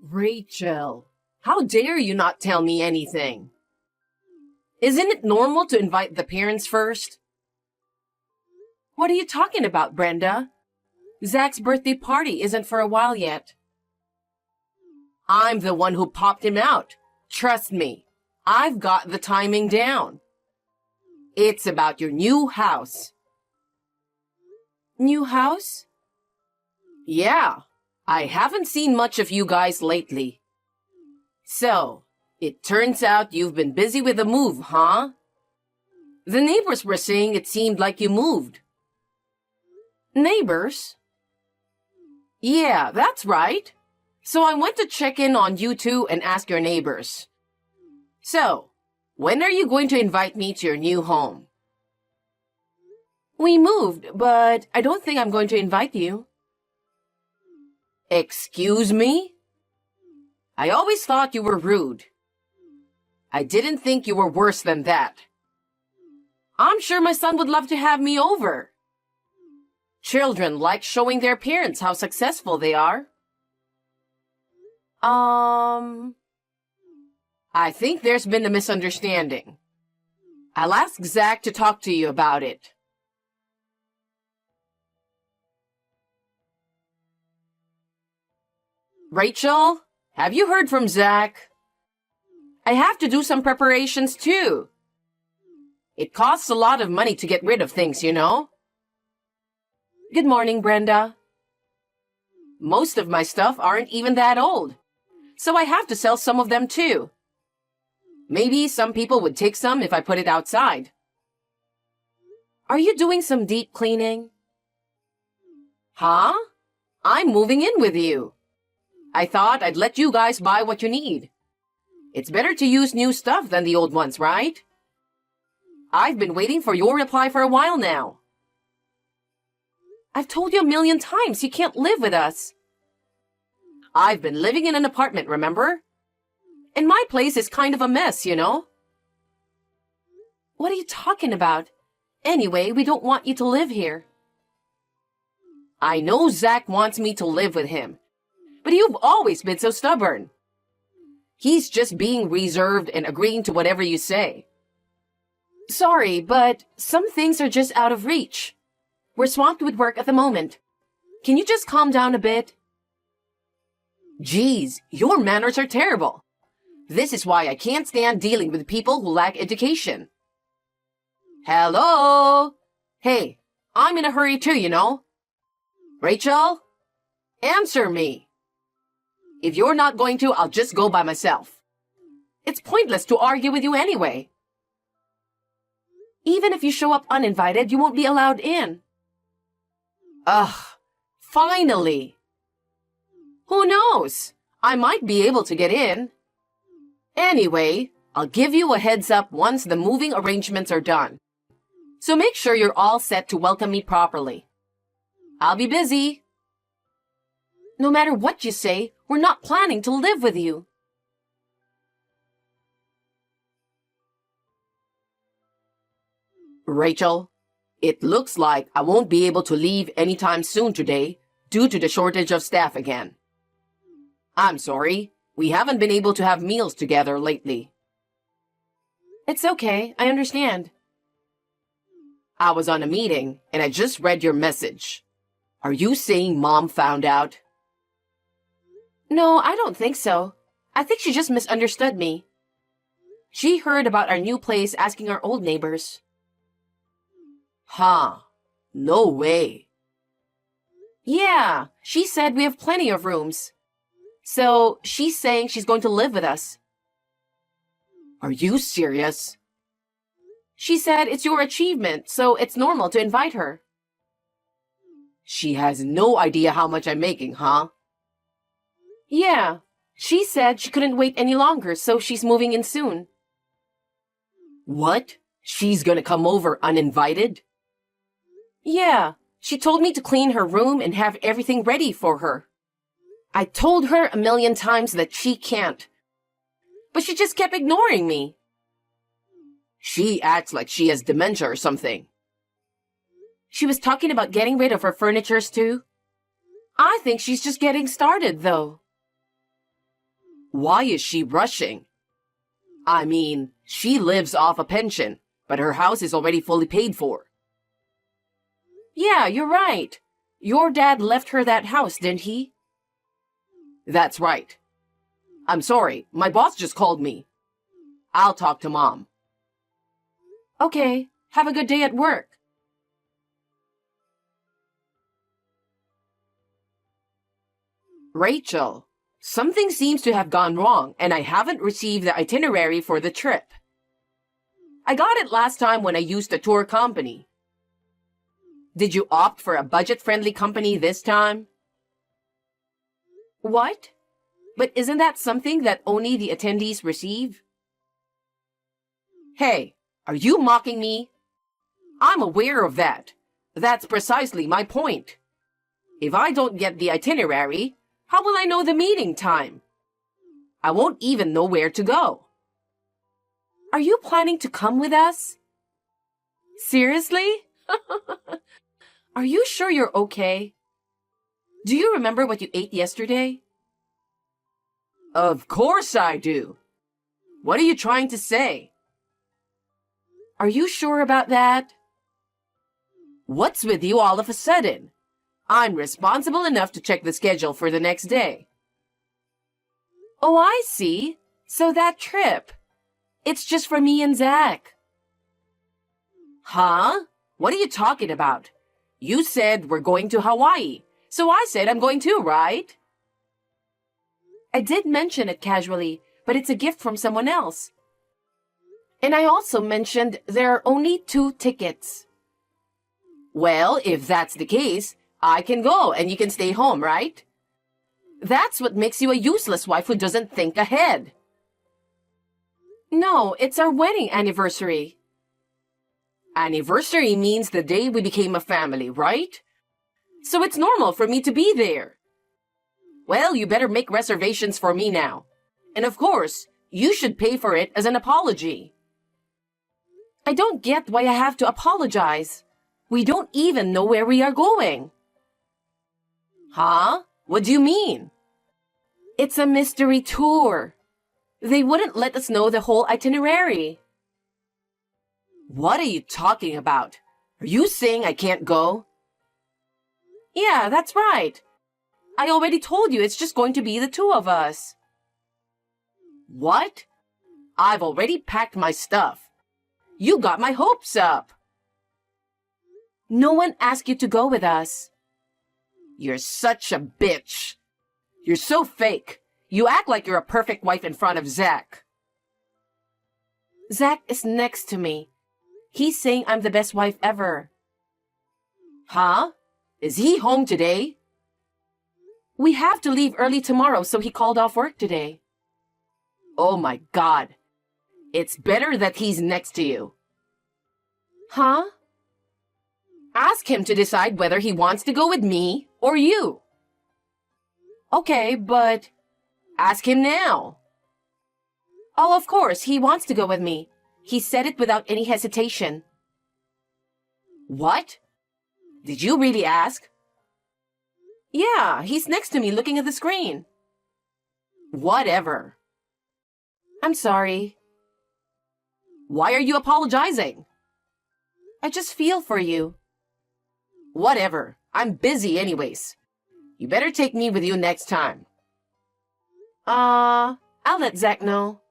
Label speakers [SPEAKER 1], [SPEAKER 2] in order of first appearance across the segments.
[SPEAKER 1] Rachel, how dare you not tell me anything? Isn't it normal to invite the parents first? What are you talking about, Brenda? Zach's birthday party isn't for a while yet. I'm the one who popped him out. Trust me, I've got the timing down. It's about your new house. New house? Yeah, I haven't seen much of you guys lately. So, it turns out you've been busy with the move, huh? The neighbors were saying it seemed like you moved. Neighbors? Yeah, that's right. So I went to check in on you two and ask your neighbors. So, when are you going to invite me to your new home? We moved, but I don't think I'm going to invite you. Excuse me? I always thought you were rude. I didn't think you were worse than that. I'm sure my son would love to have me over. Children like showing their parents how successful they are. I think there's been a misunderstanding. I'll ask Zach to talk to you about it. Rachel, have you heard from Zach? I have to do some preparations too. It costs a lot of money to get rid of things, you know. Good morning, Brenda. Most of my stuff aren't even that old, so I have to sell some of them too. Maybe some people would take some if I put it outside. Are you doing some deep cleaning? Huh? I'm moving in with you. I thought I'd let you guys buy what you need. It's better to use new stuff than the old ones, right? I've been waiting for your reply for a while now. I've told you a million times you can't live with us. I've been living in an apartment, remember? And my place is kind of a mess, you know? What are you talking about? Anyway, we don't want you to live here. I know Zach wants me to live with him, but you've always been so stubborn. He's just being reserved and agreeing to whatever you say. Sorry, but some things are just out of reach. We're swamped with work at the moment. Can you just calm down a bit? Geez, your manners are terrible. This is why I can't stand dealing with people who lack education. Hello? Hey, I'm in a hurry too, you know. Rachel? Answer me. If you're not going to, I'll just go by myself. It's pointless to argue with you anyway. Even if you show up uninvited, you won't be allowed in. Ugh, finally. Who knows? I might be able to get in. Anyway, I'll give you a heads up once the moving arrangements are done. So make sure you're all set to welcome me properly. I'll be busy. No matter what you say, we're not planning to live with you. Rachel, it looks like I won't be able to leave anytime soon today due to the shortage of staff again. I'm sorry, we haven't been able to have meals together lately. It's okay, I understand. I was on a meeting and I just read your message. Are you saying Mom found out? No, I don't think so. I think she just misunderstood me. She heard about our new place asking our old neighbors. Huh, no way. Yeah, she said we have plenty of rooms. So she's saying she's going to live with us. Are you serious? She said it's your achievement, so it's normal to invite her. She has no idea how much I'm making, huh? Yeah, she said she couldn't wait any longer, so she's moving in soon. What? She's gonna come over uninvited? Yeah, she told me to clean her room and have everything ready for her. I told her a million times that she can't, but she just kept ignoring me. She acts like she has dementia or something. She was talking about getting rid of her furnitures too. I think she's just getting started, though. Why is she rushing? I mean, she lives off a pension, but her house is already fully paid for. Yeah, you're right. Your dad left her that house, didn't he? That's right. I'm sorry, my boss just called me. I'll talk to Mom. Okay, have a good day at work. Rachel, something seems to have gone wrong, and I haven't received the itinerary for the trip. I got it last time when I used a tour company. Did you opt for a budget-friendly company this time? What? But isn't that something that only the attendees receive? Hey, are you mocking me? I'm aware of that. That's precisely my point. If I don't get the itinerary, how will I know the meeting time? I won't even know where to go. Are you planning to come with us? Seriously? Are you sure you're okay? Do you remember what you ate yesterday? Of course I do. What are you trying to say? Are you sure about that? What's with you all of a sudden? I'm responsible enough to check the schedule for the next day. Oh, I see. So that trip. It's just for me and Zach. Huh? What are you talking about? You said we're going to Hawaii, so I said I'm going too, right? I did mention it casually, but it's a gift from someone else. And I also mentioned there are only 2 tickets. Well, if that's the case, I can go and you can stay home, right? That's what makes you a useless wife who doesn't think ahead. No, it's our wedding anniversary. Anniversary means the day we became a family, right? So it's normal for me to be there. Well, you better make reservations for me now. And of course, you should pay for it as an apology. I don't get why I have to apologize. We don't even know where we are going. Huh? What do you mean? It's a mystery tour. They wouldn't let us know the whole itinerary. What are you talking about? Are you saying I can't go? Yeah, that's right. I already told you it's just going to be the 2 of us. What? I've already packed my stuff. You got my hopes up. No one asked you to go with us. You're such a bitch. You're so fake. You act like you're a perfect wife in front of Zach. Zach is next to me. He's saying I'm the best wife ever. Huh? Is he home today? We have to leave early tomorrow, so he called off work today. Oh my God. It's better that he's next to you. Huh? Ask him to decide whether he wants to go with me or you. Okay, but ask him now. Oh, of course, he wants to go with me. He said it without any hesitation. What? Did you really ask? Yeah, he's next to me looking at the screen. Whatever. I'm sorry. Why are you apologizing? I just feel for you. Whatever. I'm busy anyways. You better take me with you next time. I'll let Zach know.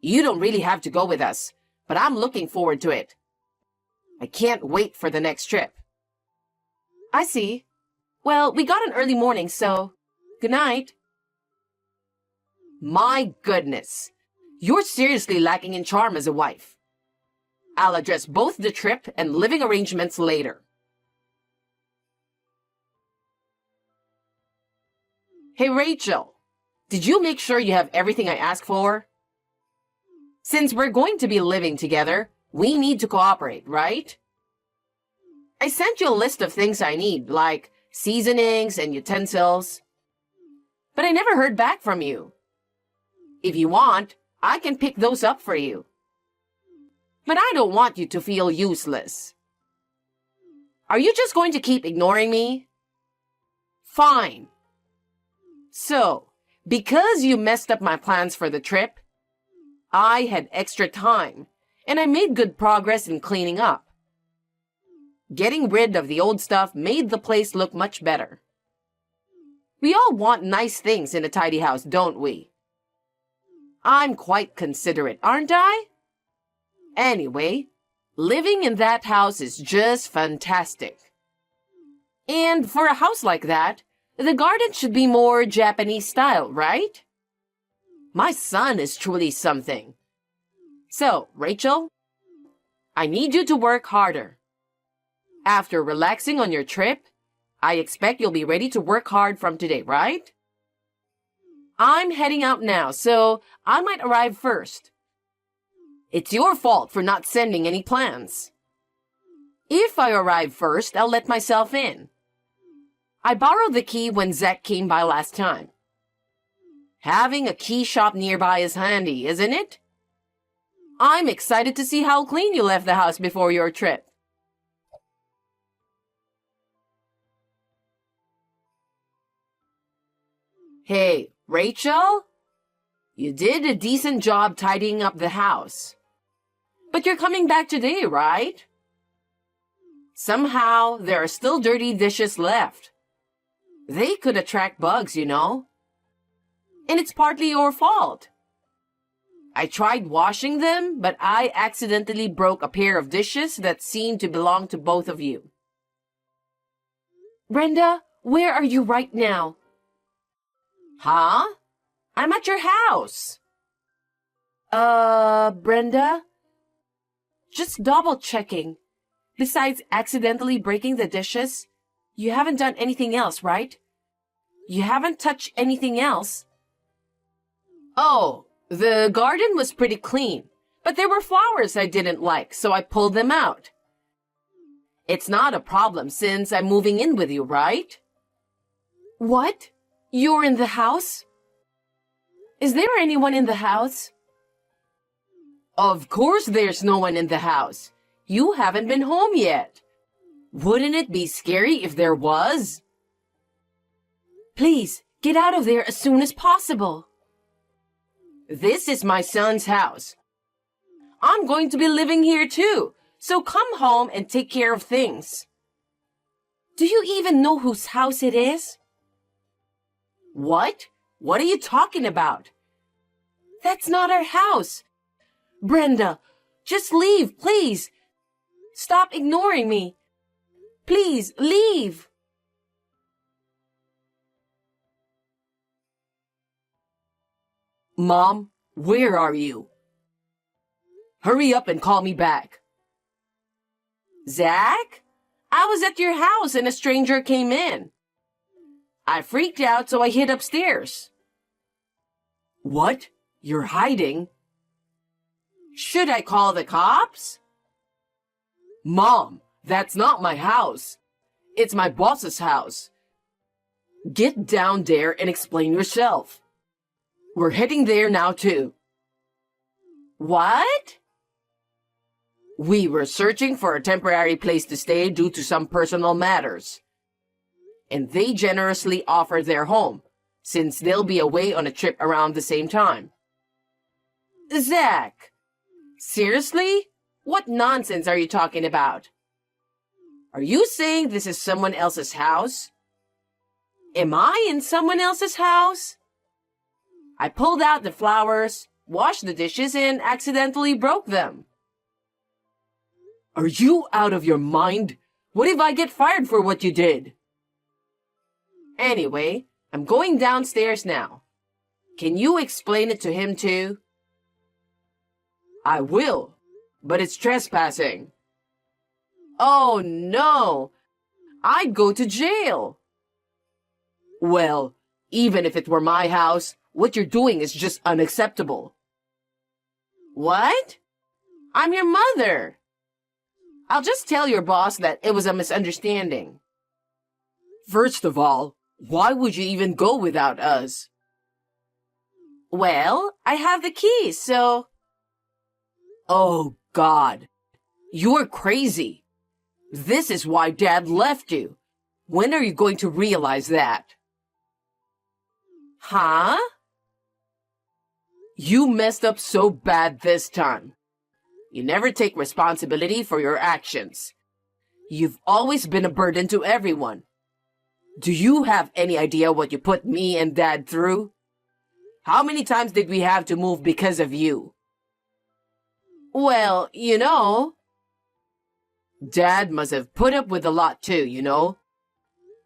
[SPEAKER 1] You don't really have to go with us, but I'm looking forward to it. I can't wait for the next trip. I see. Well, we got an early morning, so good night. My goodness. You're seriously lacking in charm as a wife. I'll address both the trip and living arrangements later. Hey, Rachel. Did you make sure you have everything I asked for? Since we're going to be living together, we need to cooperate, right? I sent you a list of things I need, like seasonings and utensils. But I never heard back from you. If you want, I can pick those up for you. But I don't want you to feel useless. Are you just going to keep ignoring me? Fine. So, Because you messed up my plans for the trip, I had extra time, and I made good progress in cleaning up. Getting rid of the old stuff made the place look much better. We all want nice things in a tidy house, don't we? I'm quite considerate, aren't I? Anyway, living in that house is just fantastic. And for a house like that, the garden should be more Japanese style, right? My son is truly something. So, Rachel, I need you to work harder. After relaxing on your trip, I expect you'll be ready to work hard from today, right? I'm heading out now, so I might arrive first. It's your fault for not sending any plans. If I arrive first, I'll let myself in. I borrowed the key when Zach came by last time. Having a key shop nearby is handy, isn't it? I'm excited to see how clean you left the house before your trip. Hey, Rachel? You did a decent job tidying up the house. But you're coming back today, right? Somehow, there are still dirty dishes left. They could attract bugs, you know. And it's partly your fault. I tried washing them, but I accidentally broke a pair of dishes that seemed to belong to both of you. Brenda, where are you right now? Huh? I'm at your house. Brenda? Just double checking. Besides accidentally breaking the dishes, you haven't done anything else, right? You haven't touched anything else? Oh, the garden was pretty clean, but there were flowers I didn't like, so I pulled them out. It's not a problem since I'm moving in with you, right? What? You're in the house? Is there anyone in the house? Of course there's no one in the house. You haven't been home yet. Wouldn't it be scary if there was? Please, get out of there as soon as possible. This is my son's house. I'm going to be living here too, so come home and take care of things. Do you even know whose house it is? What? What are you talking about? That's not our house. Brenda, just leave, please. Stop ignoring me. Please, leave. Mom, where are you? Hurry up and call me back. Zach? I was at your house and a stranger came in. I freaked out, so I hid upstairs. What? You're hiding? Should I call the cops? Mom, that's not my house. It's my boss's house. Get down there and explain yourself. We're heading there now too. What? We were searching for a temporary place to stay due to some personal matters. And they generously offered their home, since they'll be away on a trip around the same time. Zach, seriously? What nonsense are you talking about? Are you saying this is someone else's house? Am I in someone else's house? I pulled out the flowers, washed the dishes, and accidentally broke them. Are you out of your mind? What if I get fired for what you did? Anyway, I'm going downstairs now. Can you explain it to him too? I will, but it's trespassing. Oh no! I'd go to jail. Well, even if it were my house, what you're doing is just unacceptable. What? I'm your mother. I'll just tell your boss that it was a misunderstanding. First of all, why would you even go without us? Well, I have the keys, so... Oh, God. You're crazy. This is why Dad left you. When are you going to realize that? Huh? You messed up so bad this time. You never take responsibility for your actions. You've always been a burden to everyone. Do you have any idea what you put me and Dad through? How many times did we have to move because of you? Well, Dad must have put up with a lot too.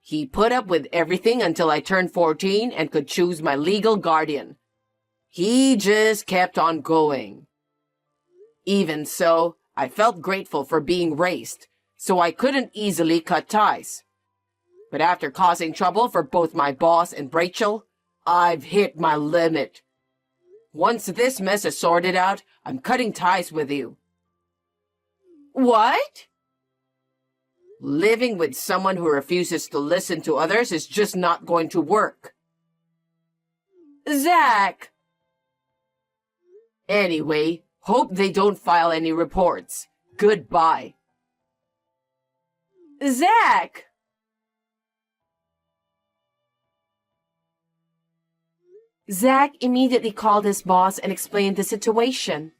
[SPEAKER 1] He put up with everything until I turned 14 and could choose my legal guardian. He just kept on going. Even so, I felt grateful for being raised, so I couldn't easily cut ties. But after causing trouble for both my boss and Rachel, I've hit my limit. Once this mess is sorted out, I'm cutting ties with you. What? Living with someone who refuses to listen to others is just not going to work. Zach! Anyway, hope they don't file any reports. Goodbye. Zach! Zach immediately called his boss and explained the situation.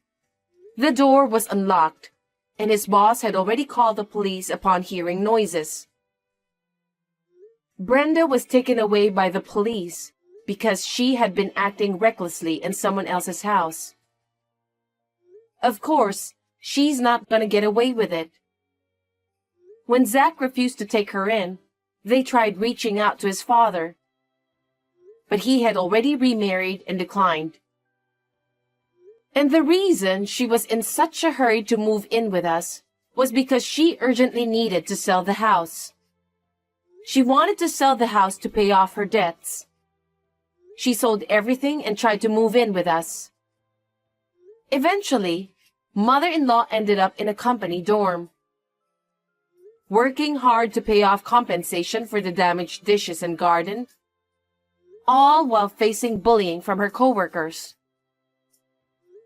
[SPEAKER 1] The door was unlocked, and his boss had already called the police upon hearing noises. Brenda was taken away by the police because she had been acting recklessly in someone else's house. Of course, she's not gonna get away with it. When Zach refused to take her in, they tried reaching out to his father. But he had already remarried and declined. And the reason she was in such a hurry to move in with us was because she urgently needed to sell the house. She wanted to sell the house to pay off her debts. She sold everything and tried to move in with us. Eventually, mother-in-law ended up in a company dorm, working hard to pay off compensation for the damaged dishes and garden, all while facing bullying from her coworkers.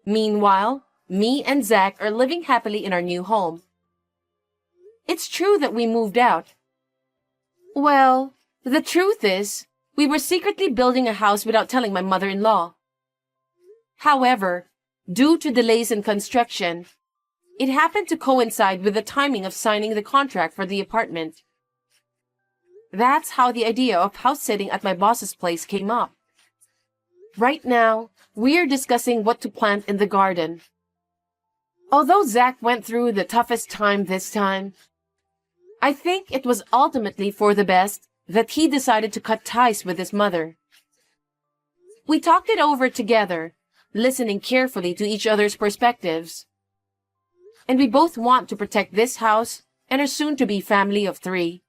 [SPEAKER 1] Meanwhile, me and Zach are living happily in our new home. It's true that we moved out. Well, the truth is, we were secretly building a house without telling my mother-in-law. However, due to delays in construction, it happened to coincide with the timing of signing the contract for the apartment. That's how the idea of house sitting at my boss's place came up. Right now, we're discussing what to plant in the garden. Although Zach went through the toughest time this time, I think it was ultimately for the best that he decided to cut ties with his mother. We talked it over together, listening carefully to each other's perspectives. And we both want to protect this house and our soon-to-be family of 3.